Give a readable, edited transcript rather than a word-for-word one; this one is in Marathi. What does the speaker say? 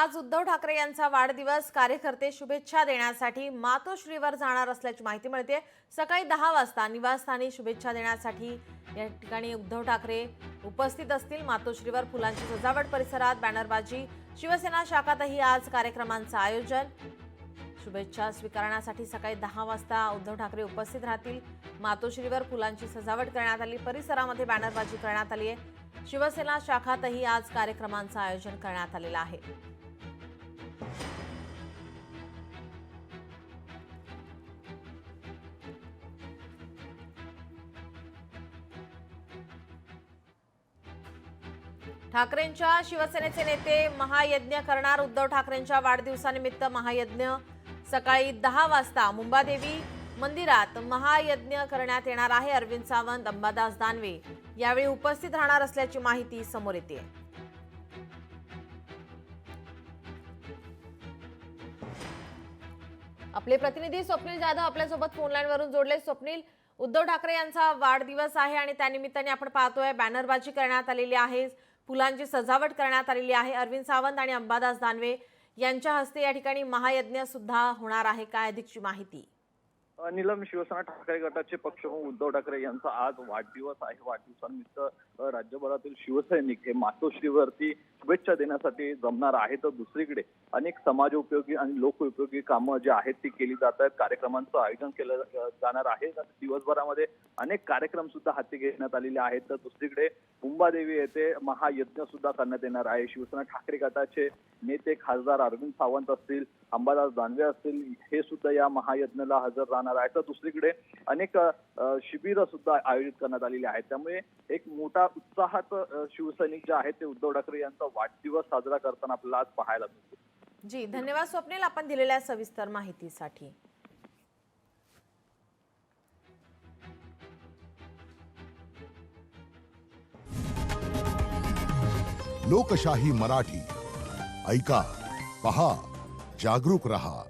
आज उद्धव ठाकरे यांचा वाढदिवस कार्यकर्ते शुभेच्छा देण्यासाठी मातोश्रीवर जाणार असल्याची माहिती मिळते। सकाळी 10 वाजता निवासस्थानी शुभेच्छा देण्यासाठी या ठिकाणी उद्धव ठाकरे उपस्थित असतील। मातोश्रीवर फुलांची सजावट, परिसरात बॅनरबाजी, शिवसेना शाखातही आज कार्यक्रमांचं आयोजन। शुभेच्छा स्वीकारण्यासाठी सकाळी 10 वाजता उद्धव ठाकरे उपस्थित राहतील। मातोश्रीवर फुलांची सजावट करण्यात आली, परिसरामध्ये बॅनरबाजी करण्यात आली आहे। शिवसेना शाखातही आज कार्यक्रमांचं आयोजन करण्यात आलेलं आहे। ठाकरेंच्या शिवसेनेचे नेते महायज्ञ करणार। उद्धव ठाकरेंच्या वाढदिवसानिमित्त महायज्ञ सकाळी 10 वाजता मुंबादेवी मंदिरात महायज्ञ करण्यात येणार आहे। अरविंद सावंत, अंबादास दानवे यावेळी उपस्थित राहणार असल्याची माहिती समोर येते। आपले प्रतिनिधी स्वप्नील जाधव आपल्यासोबत फोन लाईन वरून जोडले। स्वप्नील, उद्धव ठाकरे यांचा वाढदिवस आहे आणि त्यानिमित्ताने आपण पाहतोय बॅनरबाजी करण्यात आलेली आहे, फुलांची सजावट करण्यात आलेली आहे। अरविंद सावंत आणि अंबादास दानवे यांच्या हस्ते या ठिकाणी महायज्ञ सुद्धा होणार आहे। काय अधिकची माहिती? नीलम, शिवसेना ठाकरे गटाचे पक्षप्रमुख उद्धव ठाकरे यांचा आज वाढदिवस आहे। वाढदिवसानिमित्त राज्यभरातील शिवसैनिक हे मातोश्रीवरती शुभेच्छा देण्यासाठी जमणार आहेत। तर दुसरीकडे अनेक समाजोपयोगी आणि लोकोपयोगी कामं जी आहेत ती केली जात आहेत। कार्यक्रमांचं आयोजन केलं जाणार आहे। दिवसभरामध्ये अनेक कार्यक्रम सुद्धा हाती घेण्यात आलेले आहेत। तर दुसरीकडे मुंबादेवी येथे महायज्ञ सुद्धा करण्यात येणार आहे। शिवसेना ठाकरे गटाचे नेते खासदार अरविंद सावंत असतील, अंबादास दानवे असतील, हे सुद्धा या महायज्ञाला हजर राहणार आहेत। तर दुसरीकडे अनेक शिबिरं सुद्धा आयोजित करण्यात आलेली आहेत। त्यामुळे एक मोठा उत्साहात शिवसैनिक जे आहेत ते उद्धव ठाकरे यांचा वाढदिवस साजरा करताना आपल्याला आज पाहायला मिळतो। जी, धन्यवाद स्वप्नील आपण दिलेल्या सविस्तर माहितीसाठी। लोकशाही मराठी ऐका, पहा, जागरूक रहा।